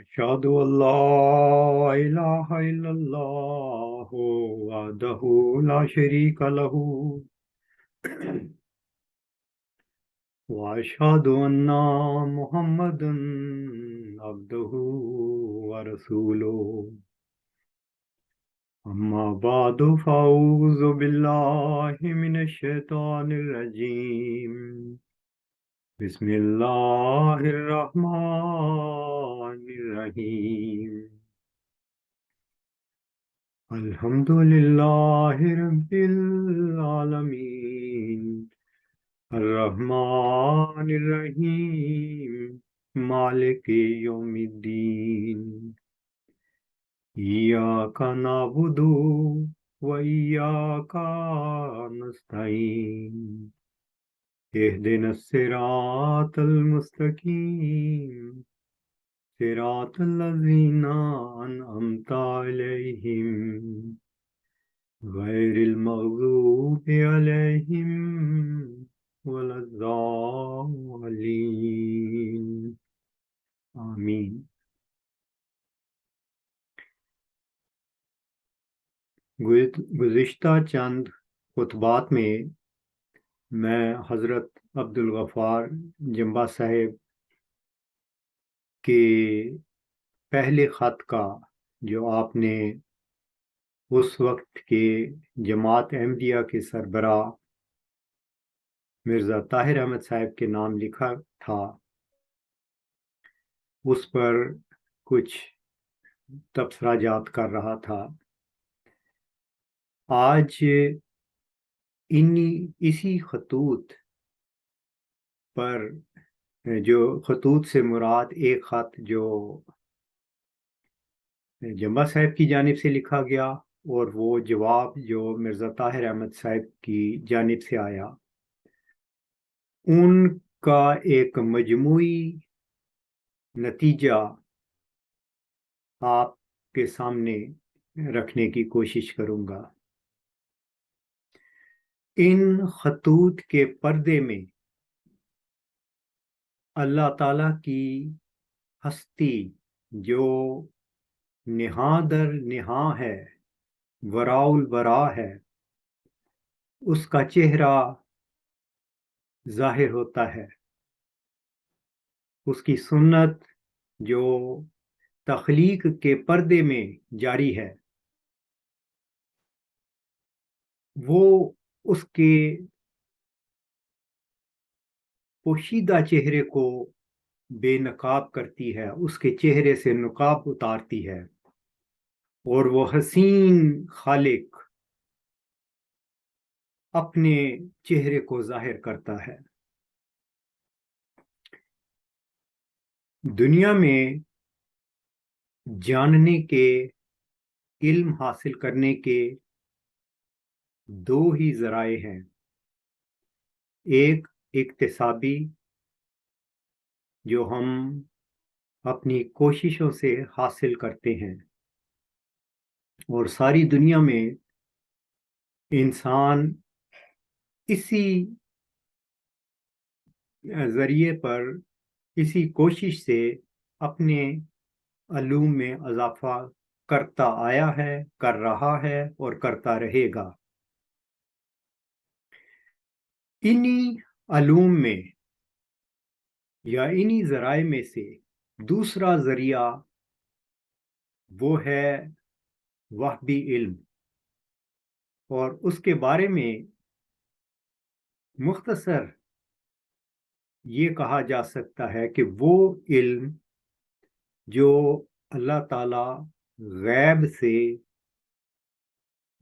أشهد أن لا إله إلا الله وحده لا شريك له وأشهد أن محمدا عبده ورسوله أما بعد فأعوذ بالله من الشيطان الرجيم بسم الله الرحمن الرحيم الحمد لله رب العالمين الرحمن الرحيم مالك يوم الدين إياك نعبد وإياك نستعين اهدنا الصراط المستقيم صراط الذين أنعمت عليهم غير المغضوب عليهم ولا الضالين آمین۔ گزشتہ چند خطبات میں حضرت عبدالغفار جمبا صاحب کے پہلے خط کا جو آپ نے اس وقت کے جماعت احمدیہ کے سربراہ مرزا طاہر احمد صاحب کے نام لکھا تھا، اس پر کچھ تبصرہ جات کر رہا تھا۔ آج اسی خطوط پر، جو خطوط سے مراد ایک خط جو جمبا صاحب کی جانب سے لکھا گیا اور وہ جواب جو مرزا طاہر احمد صاحب کی جانب سے آیا، ان کا ایک مجموعی نتیجہ آپ کے سامنے رکھنے کی کوشش کروں گا۔ ان خطوط کے پردے میں اللہ تعالیٰ کی ہستی جو نہاں در نہاں ہے، وراء الورا ہے، اس کا چہرہ ظاہر ہوتا ہے۔ اس کی سنت جو تخلیق کے پردے میں جاری ہے، وہ اس کے پوشیدہ چہرے کو بے نقاب کرتی ہے، اس کے چہرے سے نقاب اتارتی ہے، اور وہ حسین خالق اپنے چہرے کو ظاہر کرتا ہے۔ دنیا میں جاننے کے، علم حاصل کرنے کے دو ہی ذرائع ہیں، ایک اکتسابی جو ہم اپنی کوششوں سے حاصل کرتے ہیں، اور ساری دنیا میں انسان اسی ذریعے پر، اسی کوشش سے اپنے علوم میں اضافہ کرتا آیا ہے، کر رہا ہے اور کرتا رہے گا۔ انہی علوم میں یا انہی ذرائع میں سے دوسرا ذریعہ وہ ہے وحبی علم، اور اس کے بارے میں مختصر یہ کہا جا سکتا ہے کہ وہ علم جو اللہ تعالیٰ غیب سے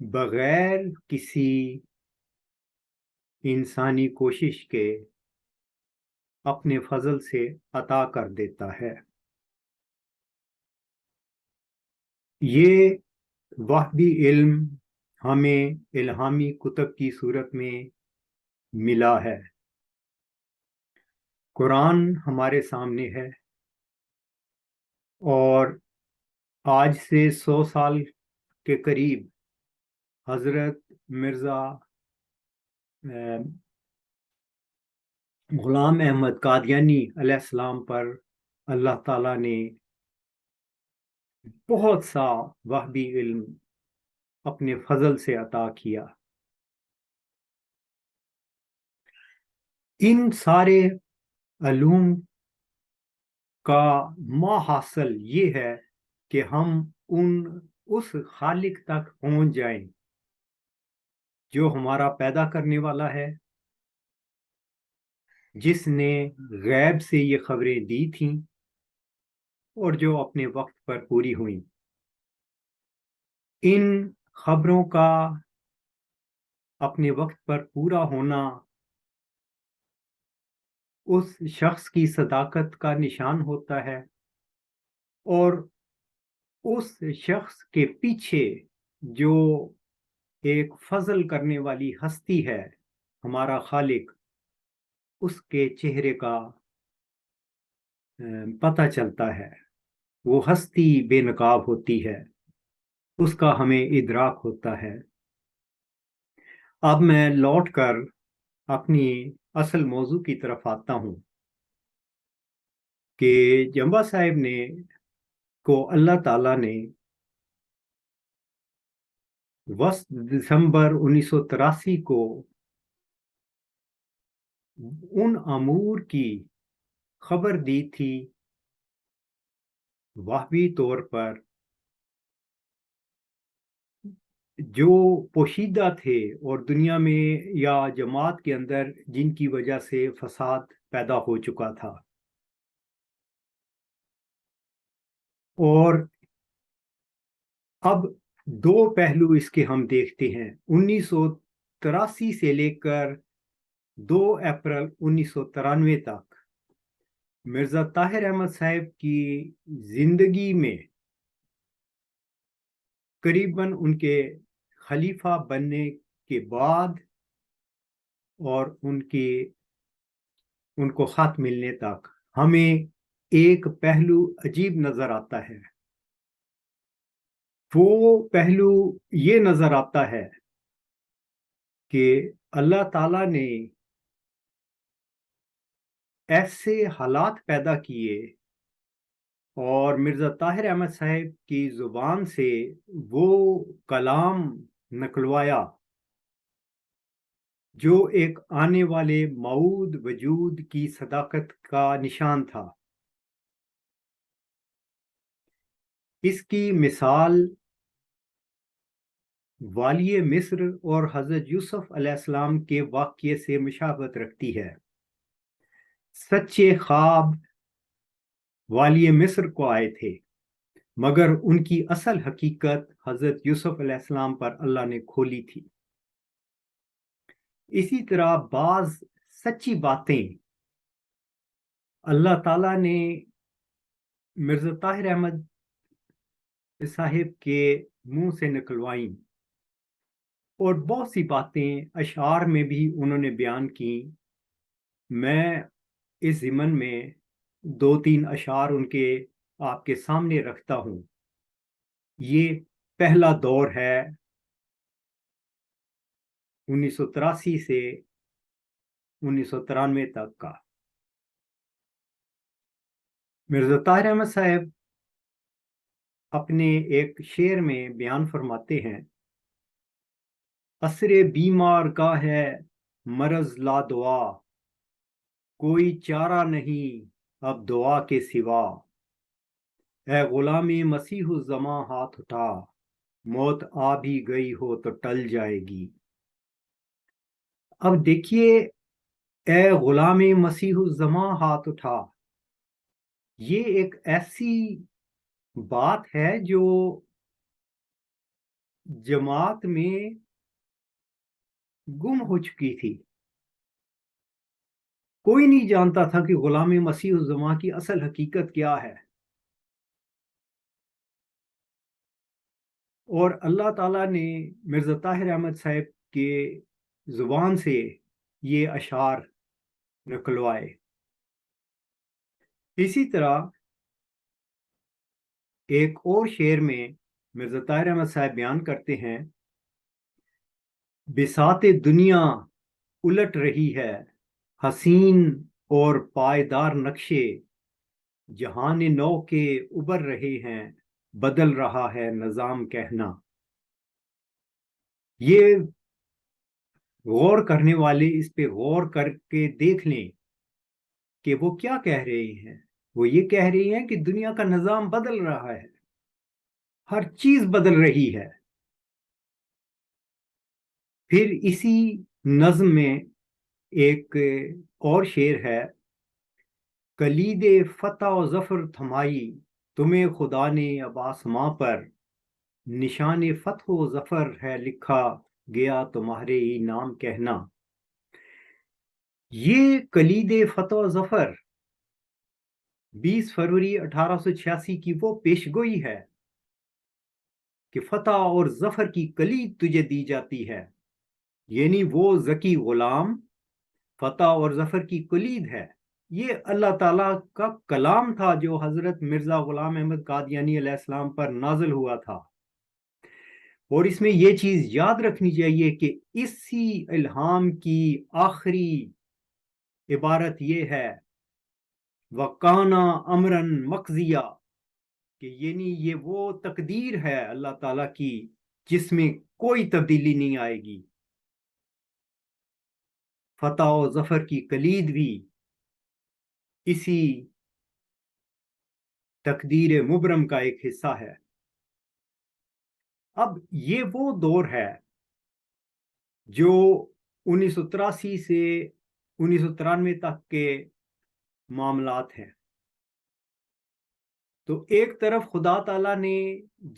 بغیر کسی انسانی کوشش کے اپنے فضل سے عطا کر دیتا ہے۔ یہ وحبی علم ہمیں الہامی کتب کی صورت میں ملا ہے۔ قرآن ہمارے سامنے ہے، اور آج سے 100 سال کے قریب حضرت مرزا غلام احمد قادیانی علیہ السلام پر اللہ تعالیٰ نے بہت سا وہبی علم اپنے فضل سے عطا کیا۔ ان سارے علوم کا ماحصل یہ ہے کہ ہم اس خالق تک پہنچ جائیں جو ہمارا پیدا کرنے والا ہے، جس نے غیب سے یہ خبریں دی تھیں اور جو اپنے وقت پر پوری ہوئیں۔ ان خبروں کا اپنے وقت پر پورا ہونا اس شخص کی صداقت کا نشان ہوتا ہے، اور اس شخص کے پیچھے جو ایک فضل کرنے والی ہستی ہے، ہمارا خالق، اس کے چہرے کا پتہ چلتا ہے۔ وہ ہستی بے نقاب ہوتی ہے، اس کا ہمیں ادراک ہوتا ہے۔ اب میں لوٹ کر اپنی اصل موضوع کی طرف آتا ہوں کہ جمبا صاحب کو اللہ تعالیٰ نے دسمبر 1983 کو ان امور کی خبر دی تھی وہبی طور پر جو پوشیدہ تھے اور دنیا میں یا جماعت کے اندر جن کی وجہ سے فساد پیدا ہو چکا تھا۔ اور اب دو پہلو اس کے ہم دیکھتے ہیں۔ 1983 سے لے کر 2 اپریل 1993 تک مرزا طاہر احمد صاحب کی زندگی میں قریباً ان کے خلیفہ بننے کے بعد اور ان کو خط ملنے تک ہمیں ایک پہلو عجیب نظر آتا ہے۔ وہ پہلو یہ نظر آتا ہے کہ اللہ تعالیٰ نے ایسے حالات پیدا کیے اور مرزا طاہر احمد صاحب کی زبان سے وہ کلام نکلوایا جو ایک آنے والے موعود وجود کی صداقت کا نشان تھا۔ اس کی مثال والی مصر اور حضرت یوسف علیہ السلام کے واقعے سے مشابہت رکھتی ہے۔ سچے خواب والی مصر کو آئے تھے، مگر ان کی اصل حقیقت حضرت یوسف علیہ السلام پر اللہ نے کھولی تھی۔ اسی طرح بعض سچی باتیں اللہ تعالیٰ نے مرزا طاہر احمد صاحب کے منہ سے نکلوائیں، اور بہت سی باتیں اشعار میں بھی انہوں نے بیان کی۔ میں اس ضمن میں 2-3 اشعار ان کے آپ کے سامنے رکھتا ہوں۔ یہ پہلا دور ہے 1983 سے 1993 تک کا۔ مرزا طاہر احمد صاحب اپنے ایک شعر میں بیان فرماتے ہیں: عصر بیمار کا ہے مرض لا دوا، کوئی چارہ نہیں اب دعا کے سوا، اے غلام مسیح الزماں ہاتھ اٹھا، موت آ بھی گئی ہو تو ٹل جائے گی۔ اب دیکھیے، اے غلام مسیح الزماں ہاتھ اٹھا، یہ ایک ایسی بات ہے جو جماعت میں گم ہو چکی تھی۔ کوئی نہیں جانتا تھا کہ غلام مسیح الزماں کی اصل حقیقت کیا ہے، اور اللہ تعالیٰ نے مرزا طاہر احمد صاحب کے زبان سے یہ اشعار نکلوائے۔ اسی طرح ایک اور شعر میں مرزا طاہر احمد صاحب بیان کرتے ہیں: بساط دنیا الٹ رہی ہے، حسین اور پائیدار نقشے جہان نو کے ابھر رہے ہیں، بدل رہا ہے نظام کہنا. یہ غور کرنے والے اس پہ غور کر کے دیکھ لیں کہ وہ کیا کہہ رہے ہیں. وہ یہ کہہ رہی ہیں کہ دنیا کا نظام بدل رہا ہے، ہر چیز بدل رہی ہے. پھر اسی نظم میں ایک اور شعر ہے: کلید فتح و ظفر تھمائی تمہیں خدا نے اب آسماں پر، نشان فتح و ظفر ہے لکھا گیا تمہارے ہی نام کہنا. یہ کلید فتح و ظفر 20 فروری 1886 کی وہ پیشگوئی ہے کہ فتح اور ظفر کی کلید تجھے دی جاتی ہے. یعنی وہ ذکی غلام فتح اور ظفر کی کلید ہے. یہ اللہ تعالیٰ کا کلام تھا جو حضرت مرزا غلام احمد قادیانی علیہ السلام پر نازل ہوا تھا. اور اس میں یہ چیز یاد رکھنی چاہیے کہ اسی الہام کی آخری عبارت یہ ہے: وَقَانَ أَمْرًا مَقْضِيًّا، کہ یعنی یہ وہ تقدیر ہے اللہ تعالیٰ کی جس میں کوئی تبدیلی نہیں آئے گی. فتح و ظفر کی کلید بھی اسی تقدیر مبرم کا ایک حصہ ہے. اب یہ وہ دور ہے جو 1983 سے 1993 تک کے معاملات ہیں. تو ایک طرف خدا تعالیٰ نے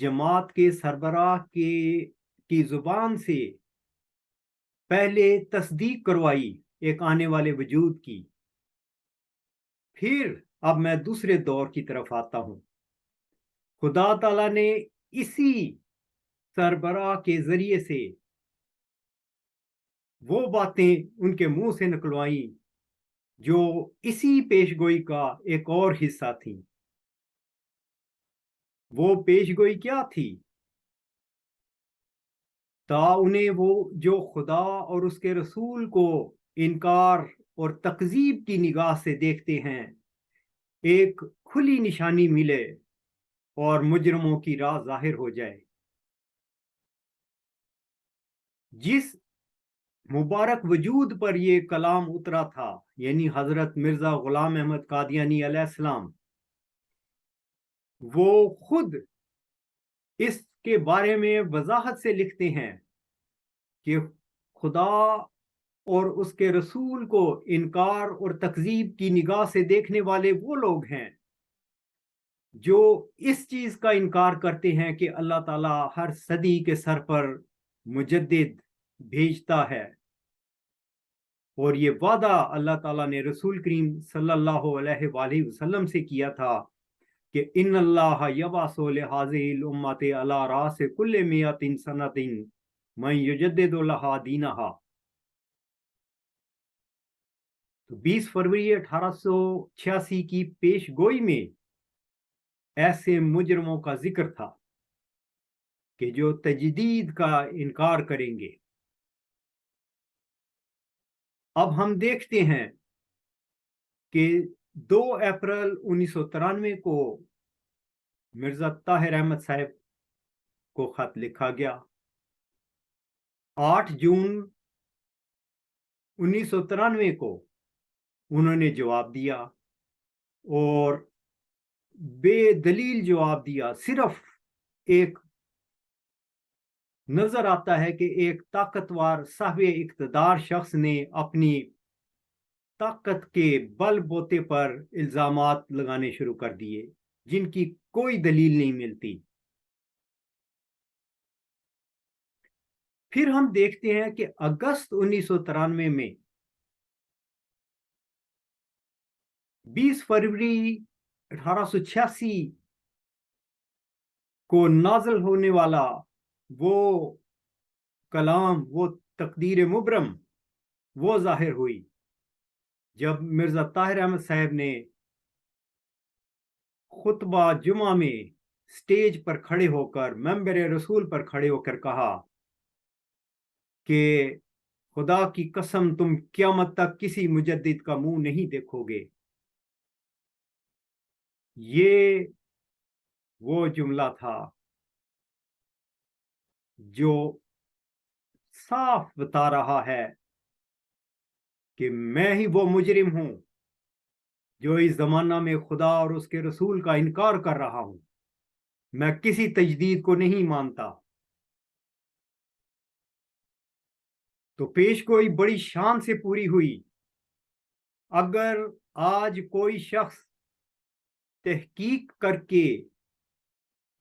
جماعت کے سربراہ کی زبان سے پہلے تصدیق کروائی ایک آنے والے وجود کی. پھر اب میں دوسرے دور کی طرف آتا ہوں. خدا تعالیٰ نے اسی سربراہ کے ذریعے سے وہ باتیں ان کے منہ سے نکلوائیں جو اسی پیشگوئی کا ایک اور حصہ تھیں. وہ پیشگوئی کیا تھی؟ انہیں وہ جو خدا اور اس کے رسول کو انکار اور تکذیب کی نگاہ سے دیکھتے ہیں ایک کھلی نشانی ملے اور مجرموں کی راہ ظاہر ہو جائے. جس مبارک وجود پر یہ کلام اترا تھا یعنی حضرت مرزا غلام احمد قادیانی علیہ السلام، وہ خود اس کے بارے میں وضاحت سے لکھتے ہیں کہ خدا اور اس کے رسول کو انکار اور تکذیب کی نگاہ سے دیکھنے والے وہ لوگ ہیں جو اس چیز کا انکار کرتے ہیں کہ اللہ تعالیٰ ہر صدی کے سر پر مجدد بھیجتا ہے. اور یہ وعدہ اللہ تعالیٰ نے رسول کریم صلی اللہ علیہ وآلہ وسلم سے کیا تھا کہ ان اللہ یبعث لہذہ الامت علی رأس کل مئۃ سنۃ من یجدد لہا دینہا. تو 20 فروری 1886 کی پیش گوئی میں ایسے مجرموں کا ذکر تھا کہ جو تجدید کا انکار کریں گے. اب ہم دیکھتے ہیں کہ 2 اپریل 1993 کو مرزا طاہر احمد صاحب کو خط لکھا گیا. 8 جون 1993 کو انہوں نے جواب دیا اور بے دلیل جواب دیا. صرف ایک نظر آتا ہے کہ ایک طاقتور صاحب اقتدار شخص نے اپنی طاقت کے بل بوتے پر الزامات لگانے شروع کر دیے جن کی کوئی دلیل نہیں ملتی. پھر ہم دیکھتے ہیں کہ اگست 1993 میں 20 فروری 1886 کو نازل ہونے والا وہ کلام، وہ تقدیر مبرم، وہ ظاہر ہوئی جب مرزا طاہر احمد صاحب نے خطبہ جمعہ میں سٹیج پر کھڑے ہو کر، ممبر رسول پر کھڑے ہو کر کہا کہ خدا کی قسم تم قیامت تک کسی مجدد کا منہ نہیں دیکھو گے. یہ وہ جملہ تھا جو صاف بتا رہا ہے کہ میں ہی وہ مجرم ہوں جو اس زمانہ میں خدا اور اس کے رسول کا انکار کر رہا ہوں. میں کسی تجدید کو نہیں مانتا. تو پیش گوئی بڑی شان سے پوری ہوئی. اگر آج کوئی شخص تحقیق کر کے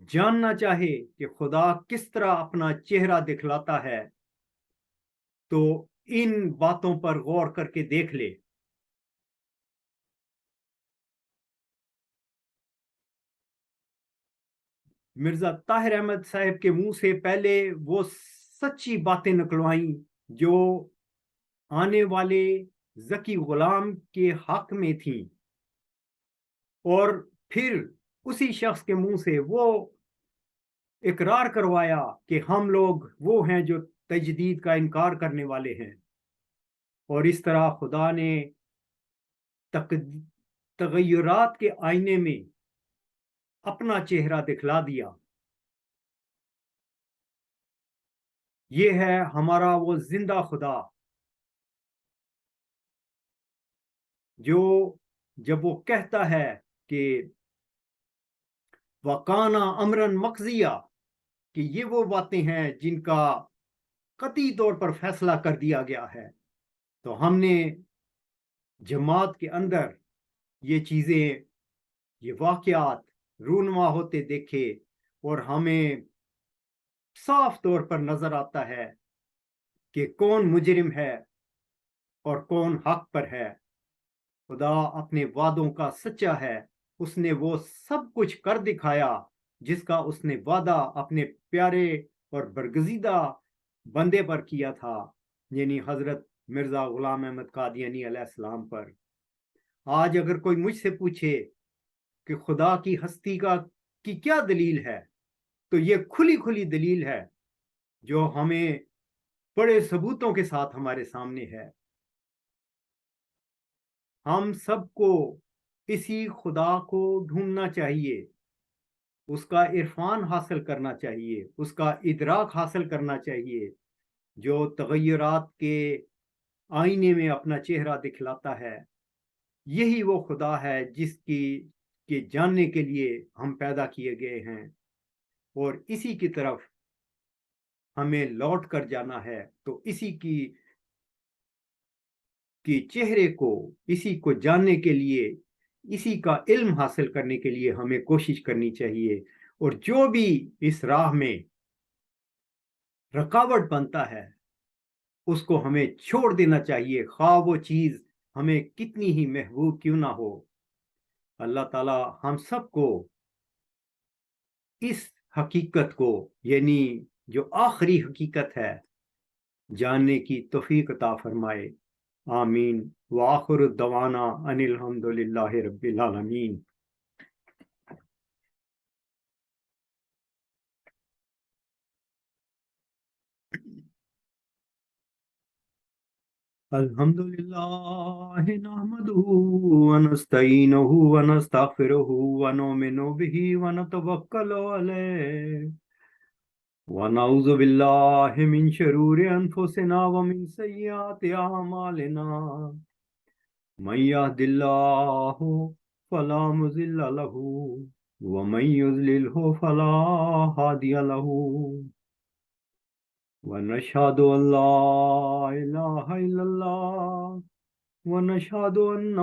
جاننا چاہے کہ خدا کس طرح اپنا چہرہ دکھلاتا ہے تو ان باتوں پر غور کر کے دیکھ لے. مرزا طاہر احمد صاحب کے منہ سے پہلے وہ سچی باتیں نکلوائیں جو آنے والے ذکی غلام کے حق میں تھیں، اور پھر اسی شخص کے منہ سے وہ اقرار کروایا کہ ہم لوگ وہ ہیں جو تجدید کا انکار کرنے والے ہیں. اور اس طرح خدا نے تغیرات کے آئینے میں اپنا چہرہ دکھلا دیا. یہ ہے ہمارا وہ زندہ خدا جو جب وہ کہتا ہے کہ وَقَانَ أَمْرًا مَقْضِيًّا، کہ یہ وہ باتیں ہیں جن کا قطعی طور پر فیصلہ کر دیا گیا ہے، تو ہم نے جماعت کے اندر یہ چیزیں، یہ واقعات رونما ہوتے دیکھے، اور ہمیں صاف طور پر نظر آتا ہے کہ کون مجرم ہے اور کون حق پر ہے. خدا اپنے وعدوں کا سچا ہے. اس نے وہ سب کچھ کر دکھایا جس کا اس نے وعدہ اپنے پیارے اور برگزیدہ بندے پر کیا تھا، یعنی حضرت مرزا غلام احمد قادیانی علیہ السلام پر. آج اگر کوئی مجھ سے پوچھے کہ خدا کی ہستی کی کیا دلیل ہے، تو یہ کھلی کھلی دلیل ہے جو ہمیں بڑے ثبوتوں کے ساتھ ہمارے سامنے ہے. ہم سب کو اسی خدا کو ڈھونڈنا چاہیے، اس کا عرفان حاصل کرنا چاہیے، اس کا ادراک حاصل کرنا چاہیے، جو تغیرات کے آئینے میں اپنا چہرہ دکھلاتا ہے. یہی وہ خدا ہے جس کے جاننے کے لیے ہم پیدا کیے گئے ہیں، اور اسی کی طرف ہمیں لوٹ کر جانا ہے. تو اسی کی چہرے کو، اسی کو جاننے کے لیے، اسی کا علم حاصل کرنے کے لیے ہمیں کوشش کرنی چاہیے. اور جو بھی اس راہ میں رکاوٹ بنتا ہے اس کو ہمیں چھوڑ دینا چاہیے، خواہ وہ چیز ہمیں کتنی ہی محبوب کیوں نہ ہو. اللہ تعالی ہم سب کو اس حقیقت کو، یعنی جو آخری حقیقت ہے، جاننے کی توفیق عطا فرمائے. آمین. وآخر الدعوانا ان الحمد للہ رب العالمین. الحمد للہ نحمده ونستعینه ونستغفره ونؤمن به ونتوکل علیہ ونعوذ باللہ من شرور انفسنا ومن سیئات اعمالنا. من يهد الله فلا مضل له ومن يضلل فلا هادي له. ونشهد أن لا إله إلا الله ونشهد أن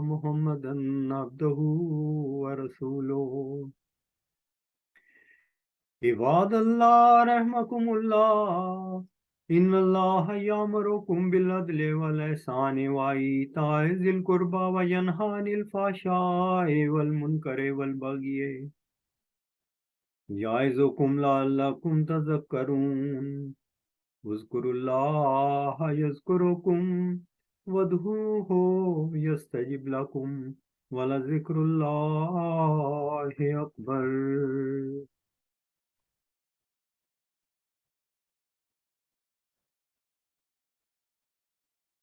محمدا عبده ورسوله. عباد الله رحمكم الله، إن الله يأمركم بالعدل والإحسان وإيتاء ذي القربى وينهى عن الفحشاء والمنكر والبغي يعظكم لعلكم تذكرون. اذكروا الله يذكركم وادعوه يستجب لكم ولذكر الله أكبر.